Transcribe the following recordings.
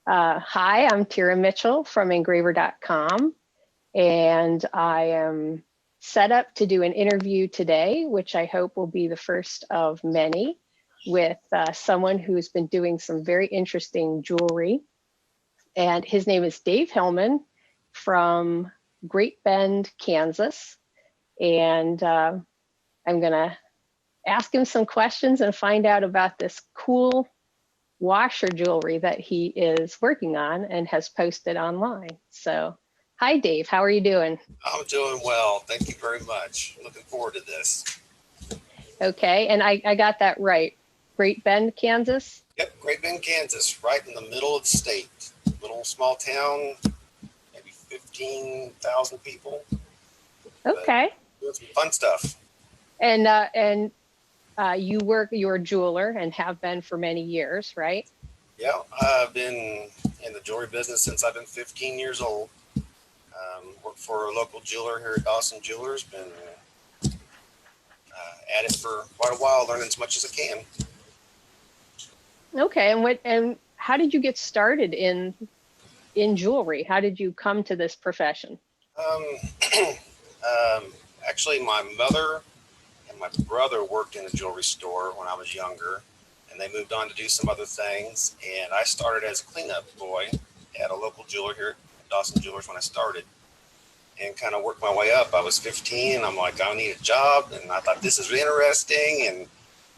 Hi, I'm Tira Mitchell from engraver.com, and I am set up to do an interview today, which I hope will be the first of many, with someone who's been doing some very interesting jewelry. And his name is Dave Hillman from Great Bend, Kansas. And I'm going to ask him some questions and find out about this cool washer jewelry that he is working on and has posted online. So, hi Dave, how are you doing? I'm doing well. Thank you very much. Looking forward to this. Okay, and I got that right. Great Bend, Kansas? Yep, Great Bend, Kansas, right in the middle of the state. Little small town, maybe 15,000 people. Okay. Doing some fun stuff. And you're a jeweler and have been for many years, right? Yeah, I've been in the jewelry business since I've been 15 years old. Worked for a local jeweler here at Dawson Jewelers. Been at it for quite a while, learning as much as I can. Okay, and how did you get started in jewelry? How did you come to this profession? Actually, my mother and my brother worked in a jewelry store when I was younger, and they moved on to do some other things. And I started as a cleanup boy at a local jeweler here at Dawson Jewelers when I started, and kind of worked my way up. I was 15, and I'm like, I need a job, and I thought this is interesting. And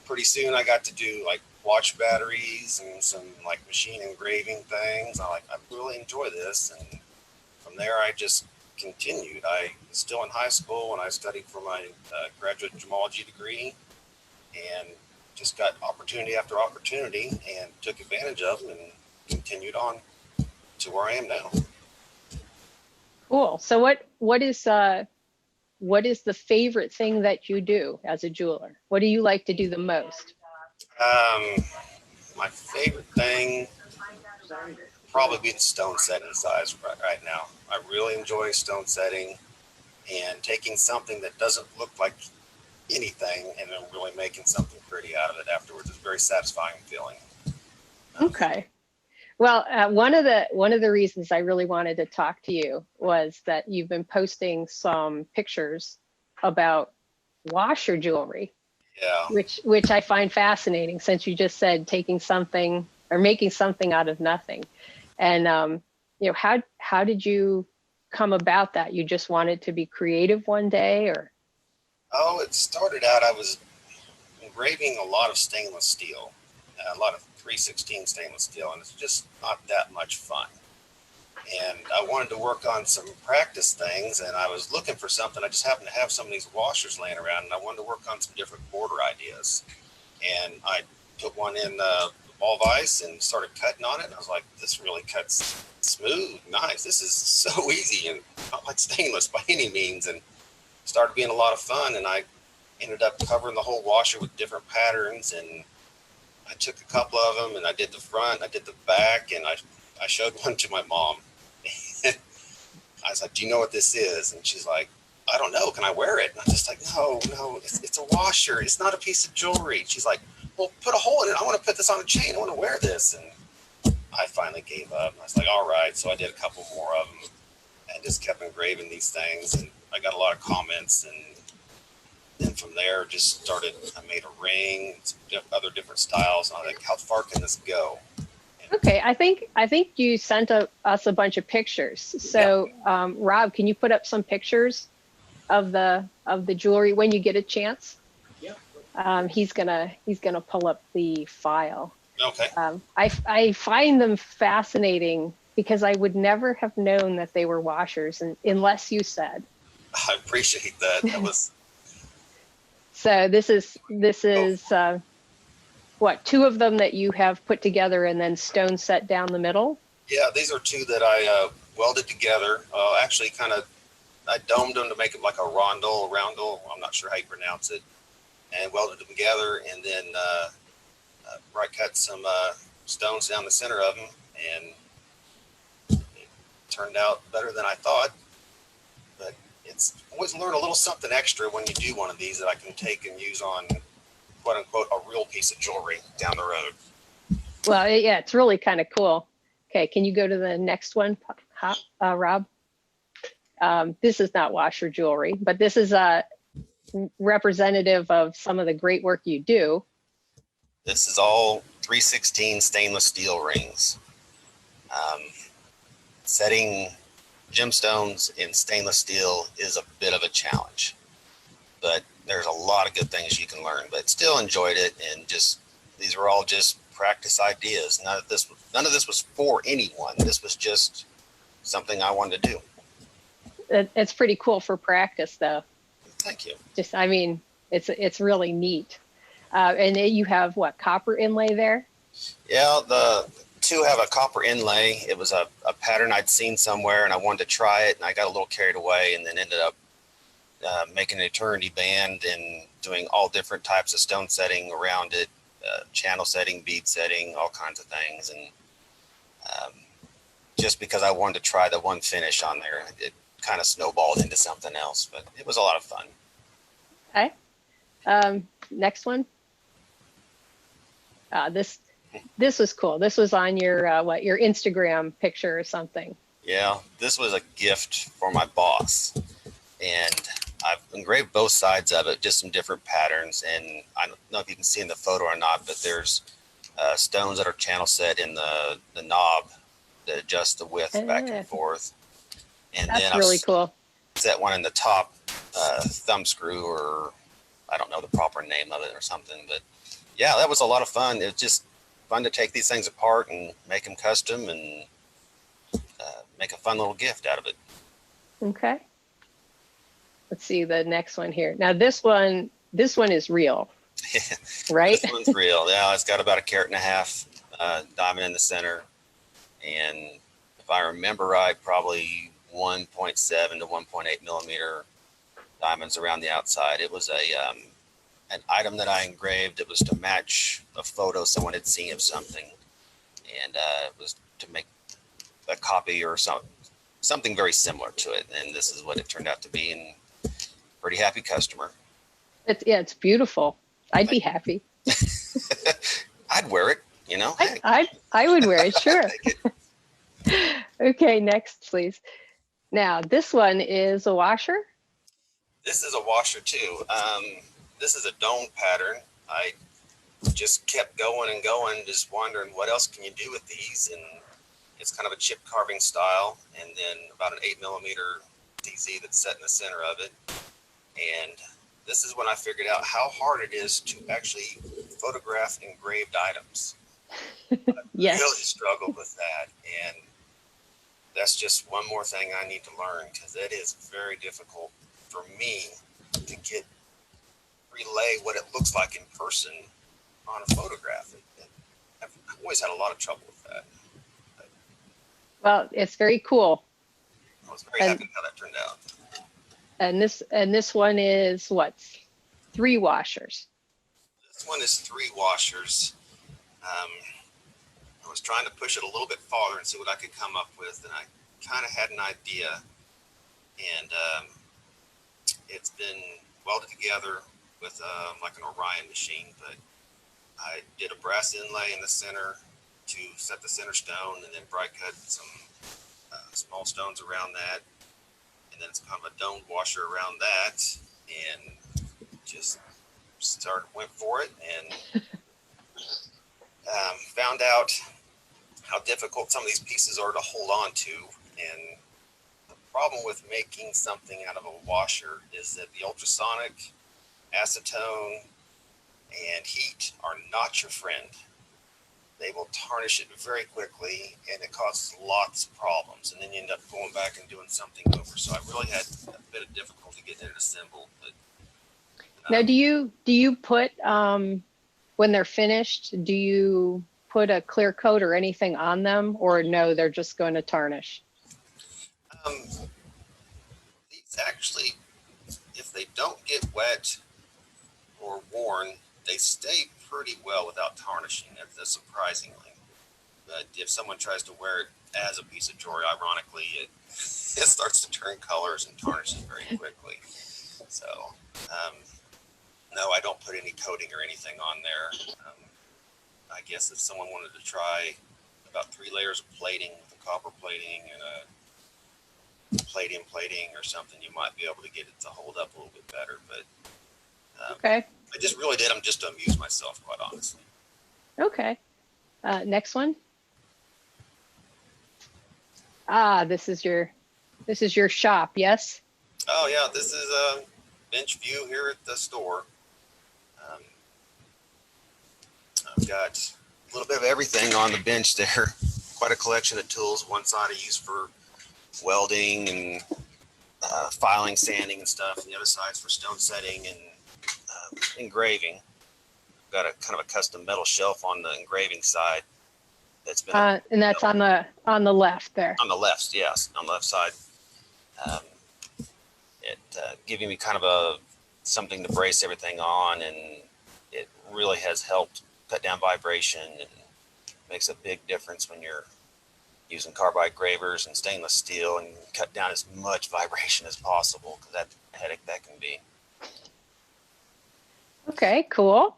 pretty soon, I got to do like watch batteries and some like machine engraving things. I really enjoy this, and from there, I just continued. I was still in high school when I studied for my graduate gemology degree, and just got opportunity after opportunity and took advantage of them and continued on to where I am now. Cool. So what is the favorite thing that you do as a jeweler? What do you like to do the most? My favorite thing probably be the stone setting size right now. I really enjoy stone setting and taking something that doesn't look like anything and then really making something pretty out of it afterwards. It's a very satisfying feeling. Okay. Well, one of the reasons I really wanted to talk to you was that you've been posting some pictures about washer jewelry, Yeah. which I find fascinating, since you just said taking something or making something out of nothing. And how did you come about that? You just wanted to be creative one day, or? Oh, it started out, I was engraving a lot of stainless steel, a lot of 316 stainless steel, and it's just not that much fun. And I wanted to work on some practice things, and I was looking for something. I just happened to have some of these washers laying around, and I wanted to work on some different border ideas. And I put one in ball vise and started cutting on it, and I was like, this really cuts smooth, nice. This is so easy and not like stainless by any means. And started being a lot of fun, and I ended up covering the whole washer with different patterns, and I took a couple of them, and I did the front, I did the back, and I showed one to my mom. I was like, do you know what this is? And she's like, I don't know, can I wear it? And I'm just like, no, it's a washer, it's not a piece of jewelry. And she's like, well, put a hole in it, I want to put this on a chain, I want to wear this. And I finally gave up. I was like, all right. So I did a couple more of them and just kept engraving these things, and I got a lot of comments, and then from there just started. I made a ring, some other different styles, and I think, how far can this go? Okay, I think you sent us a bunch of pictures. So, yeah. Rob, can you put up some pictures of the jewelry when you get a chance? Yeah. He's gonna pull up the file. Okay. I find them fascinating because I would never have known that they were washers unless you said. I appreciate that. That was. So this is what, two of them that you have put together and then stone set down the middle? Yeah, these are two that I welded together. Actually, I domed them to make it like a roundel. I'm not sure how you pronounce it, and welded them together, and then right cut some stones down the center of them, and it turned out better than I thought. But it's always learn a little something extra when you do one of these that I can take and use on, quote unquote, a real piece of jewelry down the road. Well, yeah, it's really kind of cool Okay, can you go to the next one, Rob? This is not washer jewelry, but this is representative of some of the great work you do. This is all 316 stainless steel rings. Setting gemstones in stainless steel is a bit of a challenge, but there's a lot of good things you can learn. But still enjoyed it, and just these were all just practice ideas. None of this was for anyone. This was just something I wanted to do. It's pretty cool for practice, though. Thank you. Just, I mean, it's really neat. And you have what, copper inlay there? Yeah, the two have a copper inlay. It was a pattern I'd seen somewhere, and I wanted to try it, and I got a little carried away, and then ended up making an eternity band and doing all different types of stone setting around it, channel setting, bead setting, all kinds of things. And just because I wanted to try the one finish on there, it kind of snowballed into something else, but it was a lot of fun. Okay. Next one. This was cool. This was on your your Instagram picture or something. Yeah, this was a gift for my boss, and I've engraved both sides of it, just some different patterns. And I don't know if you can see in the photo or not, but there's stones that are channel set in the knob that adjust the width back and forth. And that's then really cool. Set one in the top thumb screw, or I don't know the proper name of it or something. But yeah, that was a lot of fun. It was just fun to take these things apart and make them custom and make a fun little gift out of it. Okay. Let's see the next one here. Now this one is real, right? This one's real. Yeah, it's got about 1.5 carat diamond in the center, and if I remember right, probably 1.7 to 1.8 millimeter diamonds around the outside. It was an item that I engraved. It was to match a photo someone had seen of something, and it was to make a copy or something very similar to it. And this is what it turned out to be, and pretty happy customer. It's beautiful. I'd be happy. I'd wear it, you know. I would wear it, sure. Okay, next, please. Now, this one is a washer. This is a washer too. This is a dome pattern. I just kept going and going, just wondering what else can you do with these, and it's kind of a chip carving style, and then about an 8 millimeter DZ that's set in the center of it. And this is when I figured out how hard it is to actually photograph engraved items. Yes. I really struggled with that, and that's just one more thing I need to learn, because it is very difficult for me to relay what it looks like in person on a photograph. I've always had a lot of trouble with that. Well, it's very cool. I was very happy how that turned out. And this one is what? 3 washers. This one is 3 washers. I was trying to push it a little bit farther and see what I could come up with, and I kind of had an idea, and it's been welded together with like an Orion machine. But I did a brass inlay in the center to set the center stone, and then bright cut some small stones around that, and then it's kind of a domed washer around that, and just went for it, and found out how difficult some of these pieces are to hold on to. And the problem with making something out of a washer is that the ultrasonic, acetone, and heat are not your friend. They will tarnish it very quickly, and it causes lots of problems. And then you end up going back and doing something over. So I really had a bit of difficulty getting it assembled. But now, do you put when they're finished? Do you put a clear coat or anything on them, or no? They're just going to tarnish. These actually, if they don't get wet or worn, they stay pretty well without tarnishing. That's surprisingly. But if someone tries to wear it as a piece of jewelry, ironically, it starts to turn colors and tarnishes very quickly. So, no, I don't put any coating or anything on there. I guess if someone wanted to try about 3 layers of plating, with a copper plating and a palladium plating or something, you might be able to get it to hold up a little bit better. But Okay. I just really did them just to amuse myself, quite honestly. Okay. Next one. This is your shop, yes? Oh yeah, this is a bench view here at the store. I've got a little bit of everything on the bench there. Quite a collection of tools. One side I use for welding and filing, sanding and stuff. And the other side's for stone setting and engraving. I've got a kind of a custom metal shelf on the engraving side. That's been And that's on the left there. on the left, yes, on the left side. It giving me kind of something to brace everything on, and it really has helped cut down vibration and makes a big difference when you're using carbide gravers and stainless steel, and cut down as much vibration as possible, because that's a headache that can be. Okay, cool.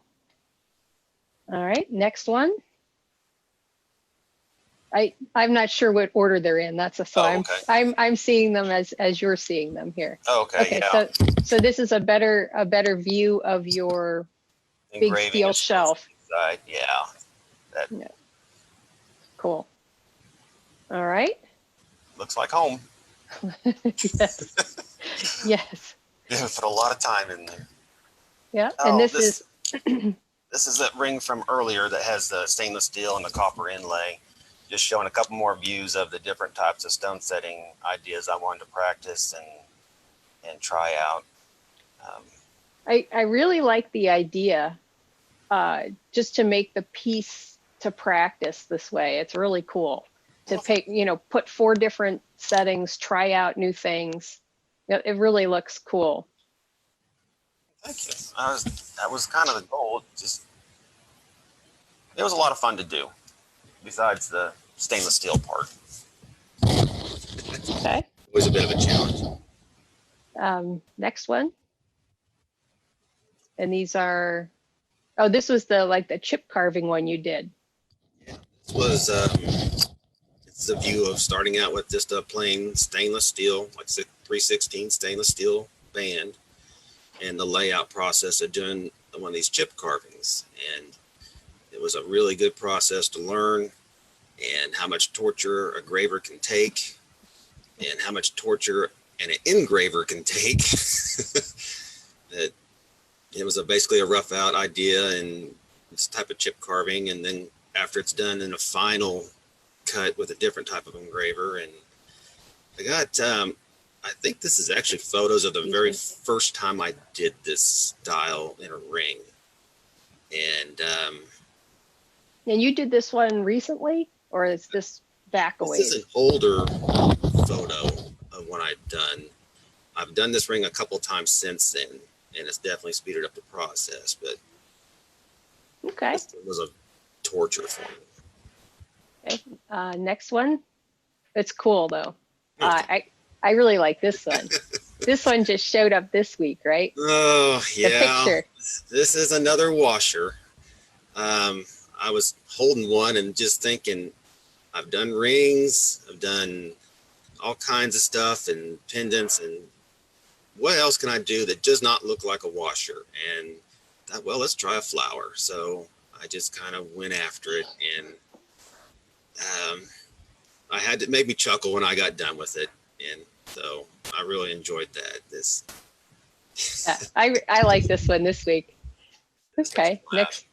All right, next one. I'm not sure what order they're in. That's I'm seeing them as you're seeing them here. Okay, yeah. So this is a better view of your big steel shelf. Side. Yeah. Yeah. Cool. All right. Looks like home. Yes. Yes. Yeah, put a lot of time in there. Yeah, and this is this is that ring from earlier that has the stainless steel and the copper inlay. Just showing a couple more views of the different types of stone setting ideas I wanted to practice and try out. I really like the idea just to make the piece to practice this way. It's really cool to put 4 different settings, try out new things. It really looks cool. Thank you. That was kind of the goal. It was a lot of fun to do, besides the stainless steel part. Okay. It was a bit of a challenge. Next one. And these are, this was the chip carving one you did. Yeah, this was, it's a view of starting out with just a plain stainless steel, like 316 stainless steel band, and the layout process of doing one of these chip carvings. And it was a really good process to learn, and how much torture a graver can take, and how much torture an engraver can take. That it was basically a rough out idea and this type of chip carving, and then after it's done in a final cut with a different type of engraver. And I got I think this is actually photos of the very first time I did this style in a ring. And you did this one recently, or is this back away? This is an older photo of what I've done this ring a couple times since then, and it's definitely speeded up the process, but okay, it was a torture for me. Okay, next one. It's cool though. I really like this one. This one just showed up this week, right? Oh yeah. The picture. This is another washer. I was holding one and just thinking, I've done rings, I've done all kinds of stuff and pendants, and what else can I do that does not look like a washer? And thought, well, let's try a flower. So I just kind of went after it, and it made me chuckle when I got done with it. And so I really enjoyed that. Yeah, I like this one this week. Okay, next.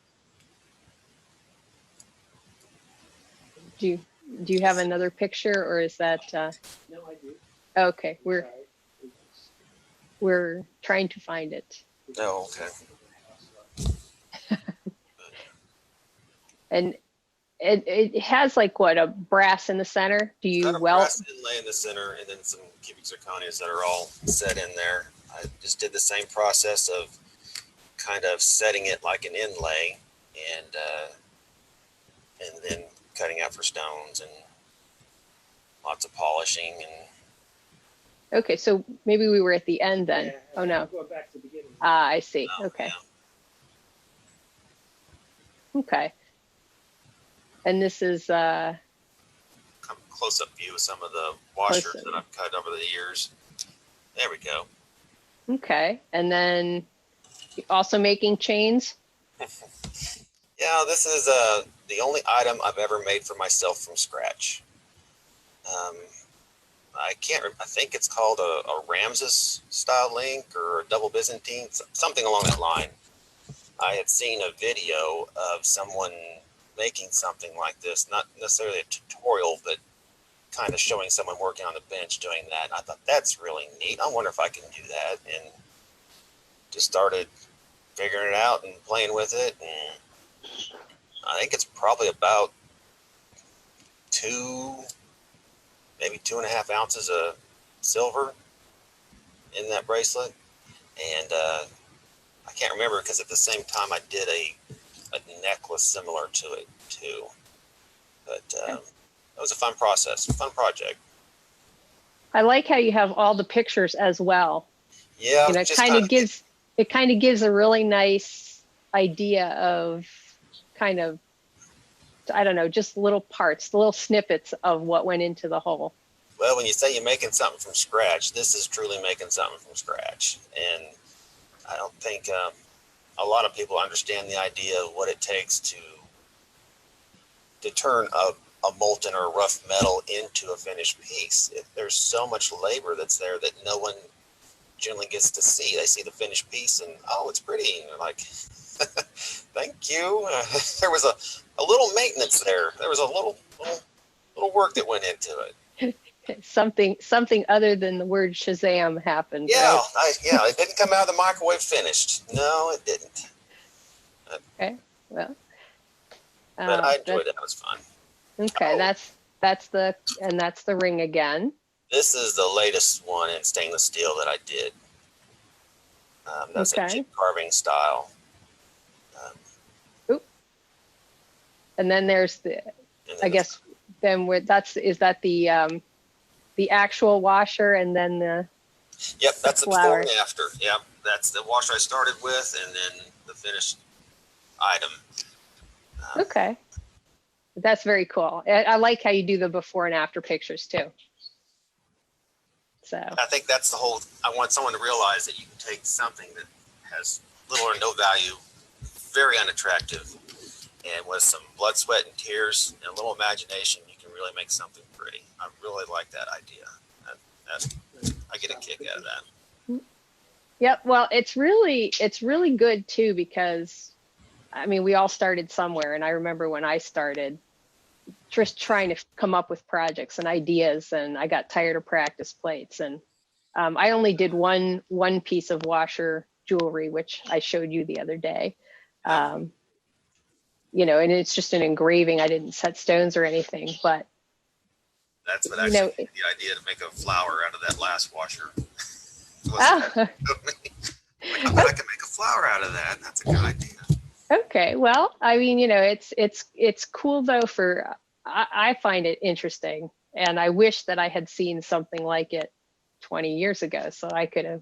Do you have another picture, or is that? No, I do. Okay, we're trying to find it. Oh, okay. And it has like what, a brass in the center? Do you got a weld? brass inlay in the center, and then some cubic zirconias that are all set in there. I just did the same process of kind of setting it like an inlay, and then cutting out for stones and lots of polishing. And Okay, so maybe we were at the end then. Yeah, Oh no. Go back to the beginning. I see. Okay. Yeah. Okay. And this is close-up view of some of the washers that I've cut over the years. There we go. Okay. And then also making chains? Yeah, this is the only item I've ever made for myself from scratch. I think it's called a Ramses style link or a double Byzantine, something along that line. I had seen a video of someone making something like this, not necessarily a tutorial, but kind of showing someone working on the bench doing that. And I thought, that's really neat. I wonder if I can do that. And just started figuring it out and playing with it. And I think it's probably about maybe 2.5 ounces of silver in that bracelet. And I can't remember because at the same time I did a necklace similar to it too. But it was a fun project. I like how you have all the pictures as well. Yeah, it kind of gives a really nice idea of kind of, I don't know, just little parts, little snippets of what went into the whole. Well, when you say you're making something from scratch, this is truly making something from scratch. And I don't think a lot of people understand the idea of what it takes to turn a molten or rough metal into a finished piece. There's so much labor that's there that no one generally gets to see. They see the finished piece and, oh, it's pretty. And they're like, thank you. There was a little maintenance there. There was a little work that went into it. Something other than the word Shazam happened. Yeah, right? It didn't come out of the microwave finished. No, it didn't. Okay, well. But I enjoyed it. It was fun. Okay, that's the ring again. This is the latest one in stainless steel that I did. That's a chip carving style. And then there's I guess then is that the actual washer and then the Yep, that's the flower. before and after. Yep, that's the washer I started with, and then the finished item. Okay, that's very cool. I like how you do the before and after pictures too. So I think that's the whole. I want someone to realize that you can take something that has little or no value, very unattractive, and with some blood, sweat, and tears and a little imagination, you can really make something pretty. I really like that idea. I get a kick out of that. Yep. Well, it's really good too, because I mean, we all started somewhere, and I remember when I started just trying to come up with projects and ideas, and I got tired of practice plates, and I only did one piece of washer jewelry, which I showed you the other day. And it's just an engraving. I didn't set stones or anything, but that's what actually gave me the idea to make a flower out of that last washer. I bet I can make a flower out of that. That's a good idea. Okay, well, I mean, it's cool though. I find it interesting, and I wish that I had seen something like it 20 years ago, so I could have,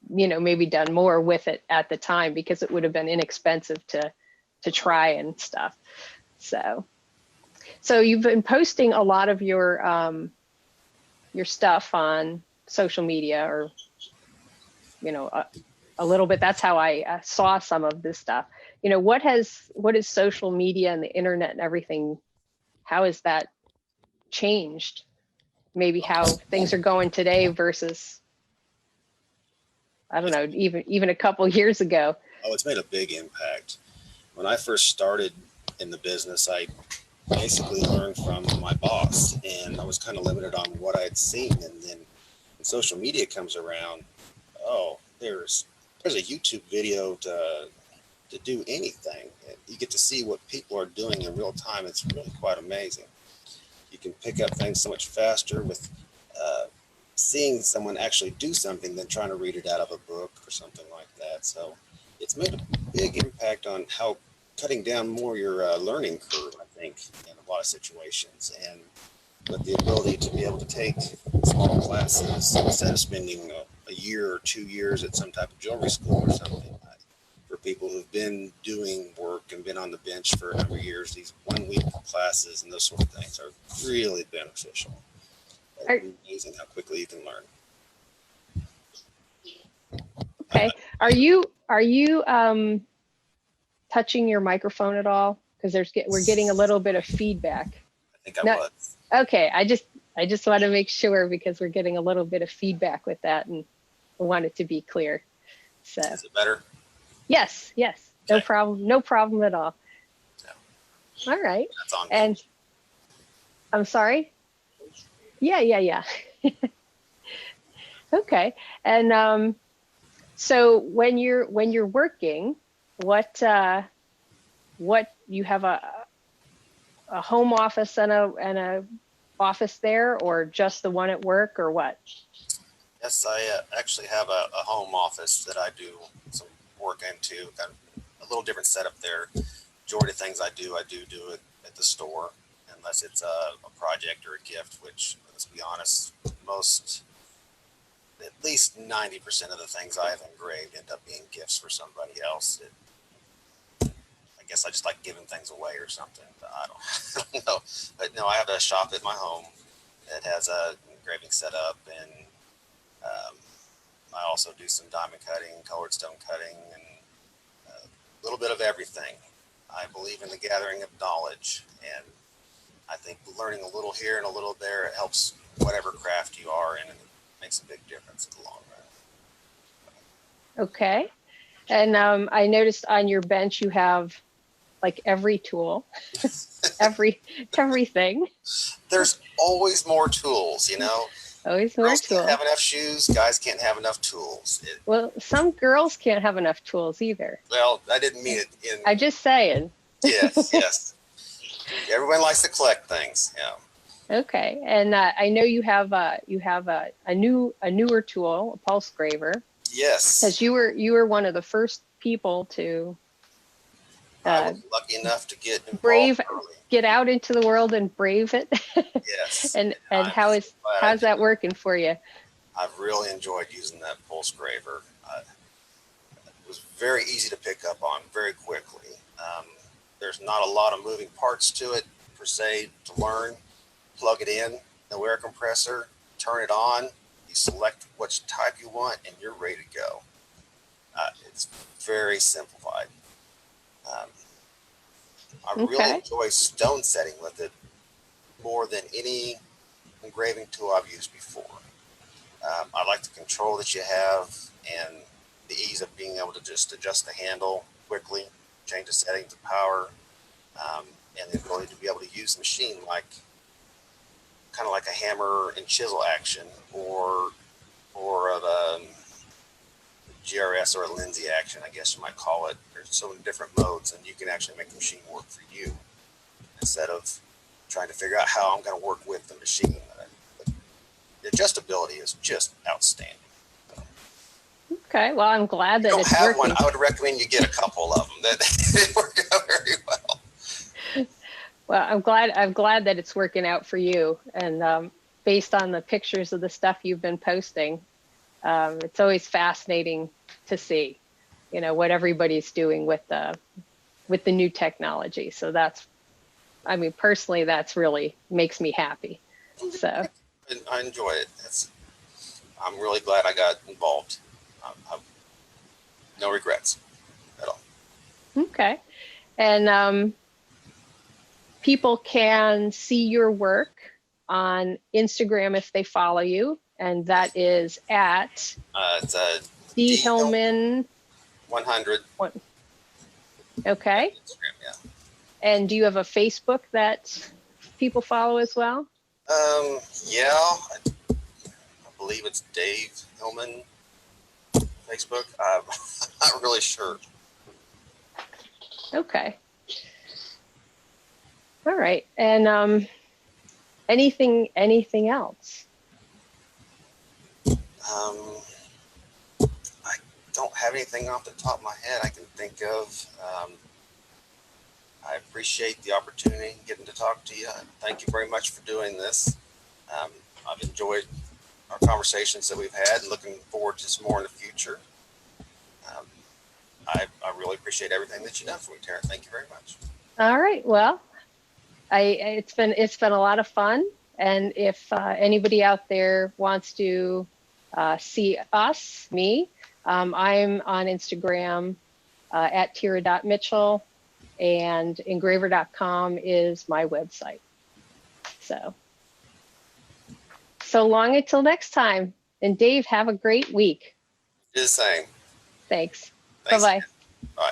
maybe done more with it at the time, because it would have been inexpensive to try and stuff. So you've been posting a lot of your stuff on social media, or a little bit. That's how I saw some of this stuff. What is social media and the internet and everything, how has that changed? Maybe how things are going today versus, I don't know, even a couple years ago. Oh, it's made a big impact. When I first started in the business, I basically learned from my boss, and I was kind of limited on what I had seen. And then when social media comes around, there's a YouTube video to do anything. You get to see what people are doing in real time. It's really quite amazing. You can pick up things so much faster with seeing someone actually do something than trying to read it out of a book or something like that. So it's made a big impact on how cutting down more your learning curve, I think, in a lot of situations. And with the ability to be able to take small classes instead of spending a year or 2 years at some type of jewelry school or something. For people who've been doing work and been on the bench for a number of years, these 1 week classes and those sort of things are really beneficial. It's amazing how quickly you can learn. Okay. Are you touching your microphone at all? Because we're getting a little bit of feedback. I think I was. Okay. I just want to make sure, because we're getting a little bit of feedback with that, and I want it to be clear. So. Is it better? Yes. Okay. No problem at all. Yeah. All right. That's on. And I'm sorry. Yeah. Okay. And so when you're working, what you have a home office and a office there, or just the one at work, or what? Yes, I actually have a home office that I do some work into. Got a little different setup there. Majority of things I do it at the store, unless it's a project or a gift, which, let's be honest, at least 90% of the things I have engraved end up being gifts for somebody else. I guess I just like giving things away or something. I don't know. But no, I have a shop at my home that has a engraving setup, and I also do some diamond cutting, colored stone cutting, and a little bit of everything. I believe in the gathering of knowledge, and I think learning a little here and a little there, it helps whatever craft you are in, and it makes a big difference in the long run. Okay. And I noticed on your bench you have like every tool, everything. There's always more tools, Always more Girls tools. can't have enough shoes. Guys can't have enough tools. Well, some girls can't have enough tools either. Well, I didn't mean it in. I'm just saying. Yes. Everyone likes to collect things. Yeah. Okay, and I know you have a newer tool, a pulse graver. Yes. Because you were one of the first people to. I was lucky enough to get involved early. Get out into the world and brave it. Yes. and how's that working for you? I've really enjoyed using that pulse graver. It was very easy to pick up on very quickly. There's not a lot of moving parts to it per se to learn. Plug it in, no air compressor, turn it on, you select which type you want, and you're ready to go. It's very simplified. I really enjoy stone setting with it more than any engraving tool I've used before. I like the control that you have and the ease of being able to just adjust the handle quickly, change the settings of power, and the ability to be able to use the machine kind of like a hammer and chisel action, or a GRS or a Lindsay action, I guess you might call it. There's so many different modes, and you can actually make the machine work for you instead of trying to figure out how I'm going to work with the machine. The adjustability is just outstanding. Okay, well, I'm glad that it's have working. One. I would recommend you get a couple of them. That work out very well. Well, I'm glad that it's working out for you. And based on the pictures of the stuff you've been posting, it's always fascinating to see, what everybody's doing with the new technology. So personally, that's really makes me happy. So I enjoy it. I'm really glad I got involved. No regrets at all. Okay. And people can see your work on Instagram if they follow you, and that is at it's D Hillman 100. Okay. Instagram, yeah. And do you have a Facebook that people follow as well? Yeah, I believe it's Dave Hillman Facebook. I'm not really sure. Okay. All right. And anything else? I don't have anything off the top of my head I can think of. I appreciate the opportunity getting to talk to you. Thank you very much for doing this. I've enjoyed our conversations that we've had and looking forward to some more in the future. I really appreciate everything that you've done for me, Tara. Thank you very much. All right. Well, it's been a lot of fun. And if anybody out there wants to see me, I'm on Instagram at Tira.Mitchell, and engraver.com is my website. So long until next time. And Dave, have a great week. Do the same. Thanks. Thanks. Bye-bye. Bye.